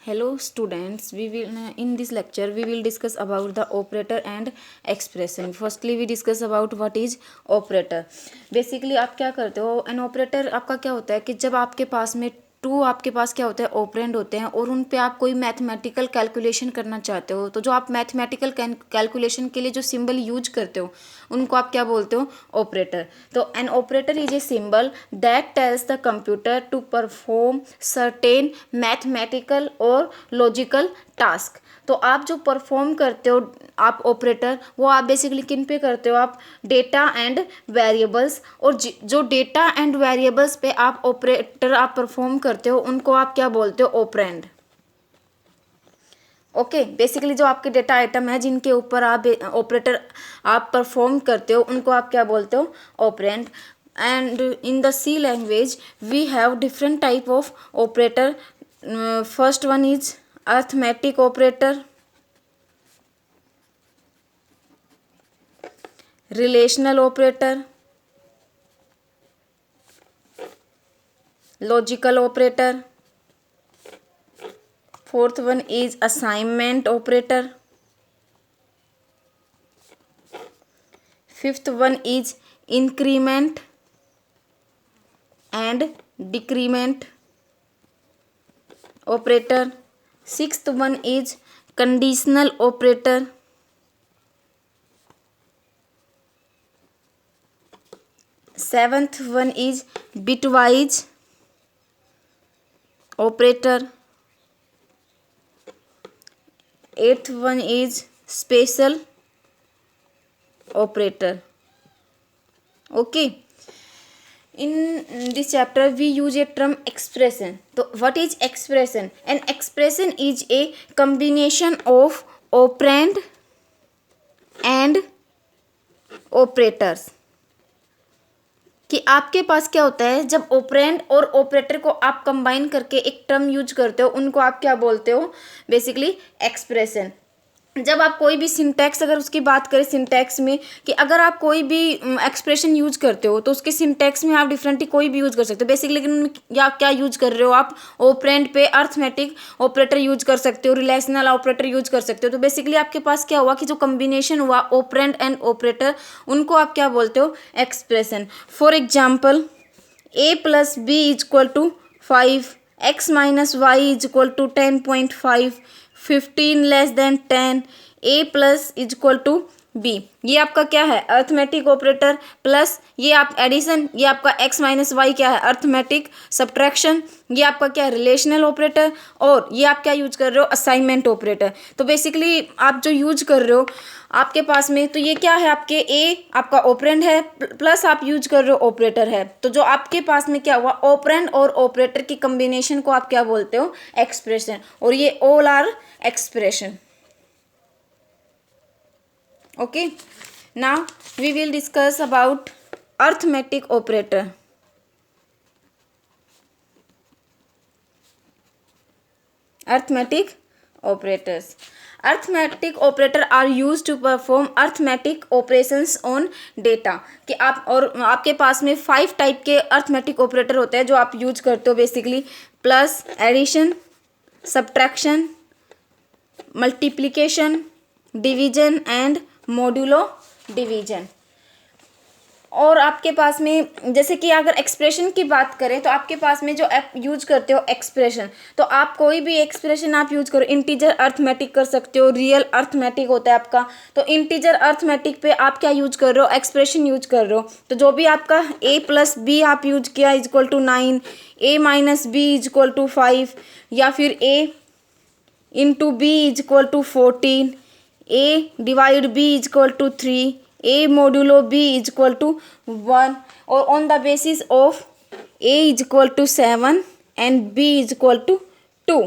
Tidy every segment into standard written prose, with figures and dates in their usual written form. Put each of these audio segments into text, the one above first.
Hello students, we will in this lecture we will discuss about the operator and expression. Firstly we discuss about what is operator. Basically आप क्या करते हो, an operator आपका क्या होता है कि जब आपके पास में आपके पास क्या होता है ऑपरेंड होते हैं और उन पे आप कोई मैथमेटिकल कैलकुलेशन करना चाहते हो, तो जो आप मैथमेटिकल कैलकुलेशन के लिए जो सिंबल यूज करते हो उनको आप क्या बोलते हो, ऑपरेटर. तो an operator is a symbol that tells the computer to perform certain mathematical और लॉजिकल टास्क. तो आप जो परफॉर्म करते हो आप ऑपरेटर, वो आप बेसिकली किन पे करते हो, आप डेटा एंड वेरिएबल्स. और जो डेटा एंड वेरिएबल्स पे आप ऑपरेटर आप परफॉर्म करते हो उनको आप क्या बोलते हो, ऑपरेंड. ओके, बेसिकली जो आपके डेटा आइटम है जिनके ऊपर आप ऑपरेटर आप परफॉर्म करते हो उनको आप क्या बोलते हो, operand. And in the C language we have different type of operator. First one is arithmetic operator, relational operator, logical operator. Fourth one is assignment operator. Fifth one is increment and decrement operator. Sixth one is conditional operator. Seventh one is bitwise operator. Eighth one is special operator. Okay, in this chapter we use a term expression. So what is expression? An expression is a combination of operand and operators. कि आपके पास क्या होता है, जब operand और operator को आप combine करके एक टर्म यूज करते हो उनको आप क्या बोलते हो, बेसिकली एक्सप्रेशन. जब आप कोई भी सिंटैक्स, अगर उसकी बात करें सिंटैक्स में, कि अगर आप कोई भी एक्सप्रेशन यूज करते हो तो उसके सिंटैक्स में आप डिफरेंटली कोई भी यूज कर सकते हो बेसिकली. लेकिन उनमें क्या यूज कर रहे हो आप, ऑपरेंड पे अर्थमेटिक ऑपरेटर यूज कर सकते हो, रिलेशनल ऑपरेटर यूज कर सकते हो. तो बेसिकली आपके पास क्या हुआ कि जो कम्बिनेशन हुआ ऑपरेंड एंड ऑपरेटर, उनको आप क्या बोलते हो, expression. For example, A plus B is equal to 5, X minus Y is equal to 10.5, 15 less than 10, A plus is equal to B. ये आपका क्या है, अर्थमेटिक ऑपरेटर. प्लस ये आप एडिशन, ये आपका एक्स माइनस वाई क्या है, अर्थमेटिक सब्ट्रैक्शन. ये आपका क्या है, रिलेशनल ऑपरेटर. और ये आप क्या यूज कर रहे हो, असाइनमेंट ऑपरेटर. तो बेसिकली आप जो यूज कर रहे हो आपके पास में, तो ये क्या है आपके, ए आपका ऑपरेंड है प्लस आप यूज कर रहे हो ऑपरेटर है. तो जो आपके पास में क्या हुआ, ऑपरेंड और ऑपरेटर की कम्बिनेशन को आप क्या बोलते हो, एक्सप्रेशन. और ये all are expression. Okay, now we will discuss about arithmetic operator. Arithmetic operators. Arithmetic operator are used to perform arithmetic operations on data. कि आप, और आपके पास में 5 टाइप के अर्थमेटिक ऑपरेटर होते हैं जो आप यूज करते हो basically. Plus, addition, subtraction, multiplication, division and modulo division. और आपके पास में जैसे कि अगर एक्सप्रेशन की बात करें तो आपके पास में जो आप यूज करते हो एक्सप्रेशन, तो आप कोई भी एक्सप्रेशन आप यूज करो, इंटीजर अर्थमेटिक कर सकते हो, रियल अर्थमेटिक होता है आपका. तो इंटीजर अर्थमेटिक पे आप क्या यूज कर रहे हो, एक्सप्रेशन यूज कर रहे हो. तो जो भी आपका ए प्लस बी आप यूज किया is equal to 9, A minus B is equal to 5, या फिर A into B is equal to 14, A divide B is equal to 3, A modulo B is equal to 1. और on the basis of A is equal to 7 and B is equal to 2.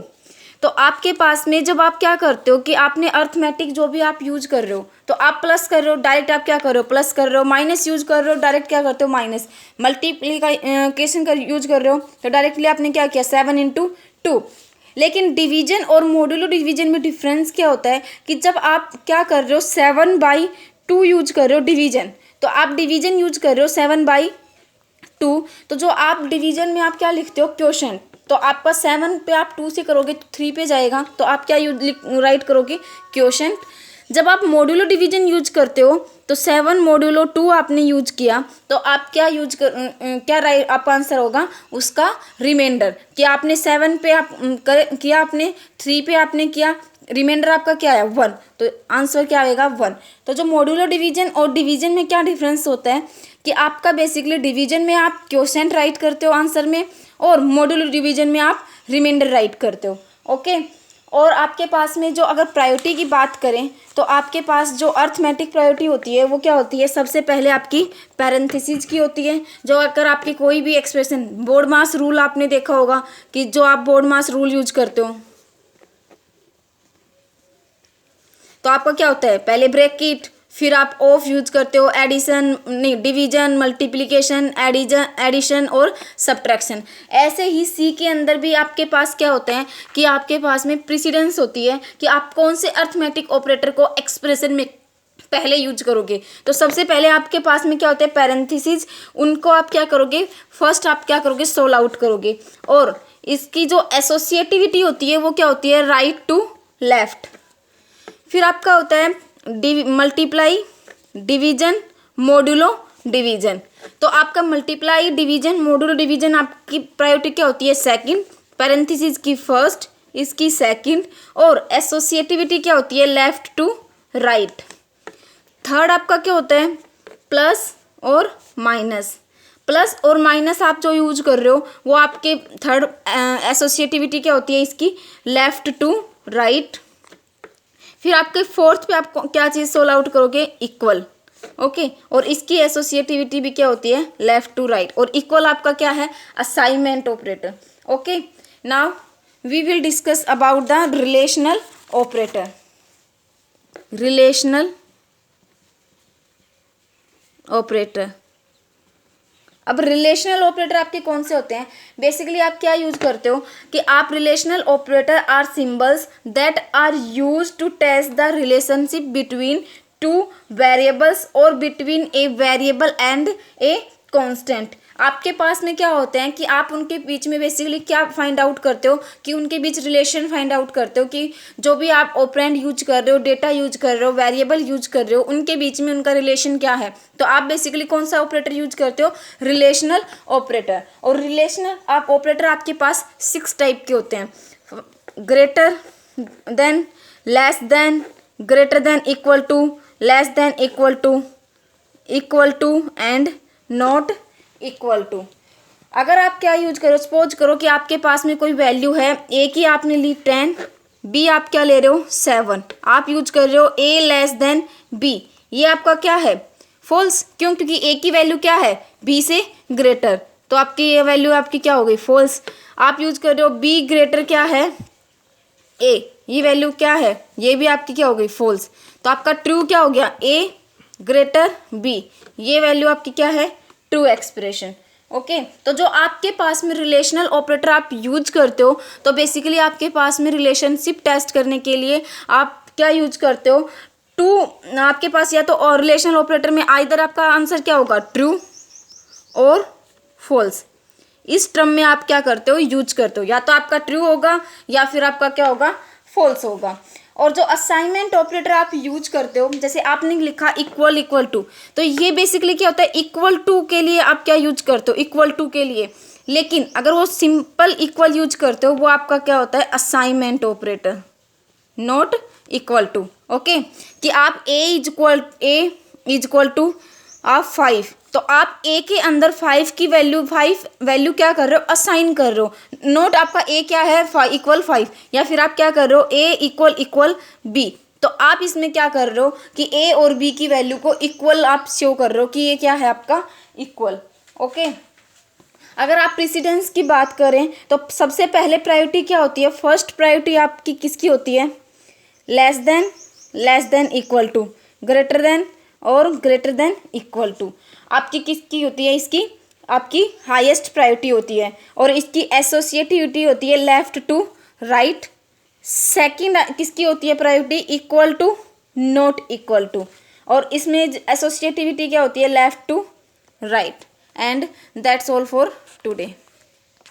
तो आपके पास में जब आप क्या करते हो कि आपने अर्थमेटिक जो भी आप यूज कर रहे हो, तो आप प्लस कर रहे हो, डायरेक्ट आप क्या कर रहे हो, प्लस कर रहे हो. माइनस यूज कर रहे हो, डायरेक्ट क्या करते हो, माइनस. मल्टीप्लिकेशन का यूज कर रहे हो तो डायरेक्टली आपने क्या किया, 7 इंटू 2. लेकिन डिवीजन और मॉड्यूलो डिवीजन में डिफरेंस क्या होता है कि जब आप क्या कर रहे हो, 7/2 यूज कर रहे हो डिवीजन, तो आप डिवीजन यूज कर रहे हो 7/2. तो जो आप डिवीजन में आप क्या लिखते हो, क्वोशंट. तो आपका 7 पे आप 2 से करोगे तो 3 पे जाएगा, तो आप क्या राइट करोगे, क्वोशंट। जब आप मॉड्यूलो डिवीजन यूज करते हो तो 7 मॉड्यूलो 2 आपने यूज किया, तो आप क्या यूज क्या राइट आपका आंसर होगा, उसका रिमाइंडर। कि आपने 7 पे आप किया, आपने 3 पे आपने किया, रिमाइंडर आपका क्या है 1, तो आंसर क्या आएगा 1। तो जो मॉड्यूलो डिवीजन और डिवीजन में क्या डिफरेंस होता है कि आपका बेसिकली डिवीजन में आप क्वोशंट राइट करते हो आंसर में, और मॉड्यूलो डिवीजन में आप रिमाइंडर राइट करते हो। ओके। और आपके पास में जो अगर प्रायोरिटी की बात करें तो आपके पास जो अर्थमेटिक प्रायोरिटी होती है वो क्या होती है, सबसे पहले आपकी पैरेंथेसिस की होती है। जो अगर आपकी कोई भी एक्सप्रेशन, बोर्ड मास रूल आपने देखा होगा कि जो आप बोर्ड मास रूल यूज करते हो तो आपका क्या होता है, पहले ब्रैकेट, फिर आप ऑफ यूज करते हो, एडिशन नहीं डिवीजन, मल्टीप्लिकेशन, एडिशन और सब्ट्रैक्शन। ऐसे ही सी के अंदर भी आपके पास क्या होते हैं कि आपके पास में प्रेसिडेंस होती है कि आप कौन से अर्थमेटिक ऑपरेटर को एक्सप्रेशन में पहले यूज करोगे। तो सबसे पहले आपके पास में क्या होते हैं, पैरेंथेसिस, उनको आप क्या करोगे, फर्स्ट आप क्या करोगे, सोल्व आउट करोगे। और इसकी जो एसोसिएटिविटी होती है वो क्या होती है, राइट टू लेफ्ट। फिर आपका होता है मल्टीप्लाई, डिवीजन, मॉड्यूलो डिवीजन। तो आपका मल्टीप्लाई, डिवीजन, मॉड्यूलो डिवीजन आपकी प्रायोरिटी क्या होती है, सेकंड, पैरेंथेसिस की फर्स्ट, इसकी सेकंड, और एसोसिएटिविटी क्या होती है, लेफ्ट टू राइट। थर्ड आपका क्या होता है, प्लस और माइनस। प्लस और माइनस आप जो यूज कर रहे हो वो आपके थर्ड एसोसिएटिविटी क्या होती है इसकी, लेफ्ट टू राइट। फिर आपके फोर्थ पे आप क्या चीज़ सोल्व आउट करोगे, इक्वल। ओके। और इसकी एसोसिएटिविटी भी क्या होती है, लेफ्ट टू राइट। और इक्वल आपका क्या है, assignment operator. Okay. Now we will discuss about the relational operator. Relational operator. अब रिलेशनल ऑपरेटर आपके कौन से होते हैं, बेसिकली आप क्या यूज करते हो कि आप relational operator are symbols that are use to test the relationship between two variables और between a variable and a constant. आपके पास में क्या होते हैं कि आप उनके बीच में बेसिकली क्या फाइंड आउट करते हो कि उनके बीच रिलेशन फाइंड आउट करते हो कि जो भी आप ऑपरेंड यूज कर रहे हो, डेटा यूज कर रहे हो, वेरिएबल यूज कर रहे हो, उनके बीच में उनका रिलेशन क्या है। तो आप बेसिकली कौन सा ऑपरेटर यूज करते हो, रिलेशनल ऑपरेटर। और रिलेशनल आप ऑपरेटर आपके पास 6 टाइप के होते हैं, greater than, less than, greater than equal to, less than equal to and not equal to. अगर आप क्या यूज करो, सपोज करो कि आपके पास में कोई वैल्यू है, ए की आपने ली 10, बी आप क्या ले रहे हो 7, आप यूज कर रहे हो ए लेस देन बी, ये आपका क्या है, फॉल्स। क्यों, क्योंकि ए की वैल्यू क्या है, बी से ग्रेटर, तो आपकी ये वैल्यू आपकी क्या हो गई, फॉल्स। आप यूज कर रहे हो बी ग्रेटर क्या है ए, ये वैल्यू क्या है, ये भी आपकी क्या हो गई, फॉल्स। तो आपका ट्रू क्या हो गया, ए ग्रेटर बी, ये वैल्यू आपकी क्या है, ट्रू एक्सप्रेशन। ओके। तो जो आपके पास में रिलेशनल ऑपरेटर आप यूज करते हो, तो बेसिकली आपके पास में रिलेशनशिप टेस्ट करने के लिए आप क्या यूज करते हो, टू, आपके पास या तो और रिलेशनल ऑपरेटर में आइदर आपका आंसर क्या होगा, ट्रू और फॉल्स। इस टर्म में आप क्या करते हो, यूज करते हो, या तो आपका ट्रू होगा या फिर आपका क्या होगा, फॉल्स होगा। और जो असाइनमेंट ऑपरेटर आप यूज करते हो, जैसे आपने लिखा इक्वल इक्वल टू, तो ये बेसिकली क्या होता है, इक्वल टू के लिए आप क्या यूज करते हो, इक्वल टू के लिए। लेकिन अगर वो सिंपल इक्वल यूज करते हो वो आपका क्या होता है, assignment operator, not equal to. Okay. कि आप ए इज इक्वल टू आप 5, तो आप ए के अंदर 5 की वैल्यू क्या कर रहे हो, असाइन कर रहे हो। नोट आपका ए क्या है, इक्वल 5, या फिर आप क्या कर रहे हो, ए इक्वल बी। तो आप इसमें क्या कर रहे हो कि ए और बी की वैल्यू को इक्वल आप शो कर रहे हो कि ये क्या है आपका इक्वल। ओके। अगर आप प्रेसिडेंस की बात करें तो सबसे पहले प्रायोरिटी क्या होती है, फर्स्ट प्रायोरिटी आपकी किसकी होती है, less than equal to, greater than और ग्रेटर देन इक्वल टू। आपकी किसकी होती है, इसकी आपकी हाईएस्ट प्रायोरिटी होती है। और इसकी एसोसिएटिविटी होती है लेफ्ट टू राइट। सेकंड किसकी होती है priority, equal to not equal to. और इसमें एसोसिएटिविटी क्या होती है, left to right. And that's all for today.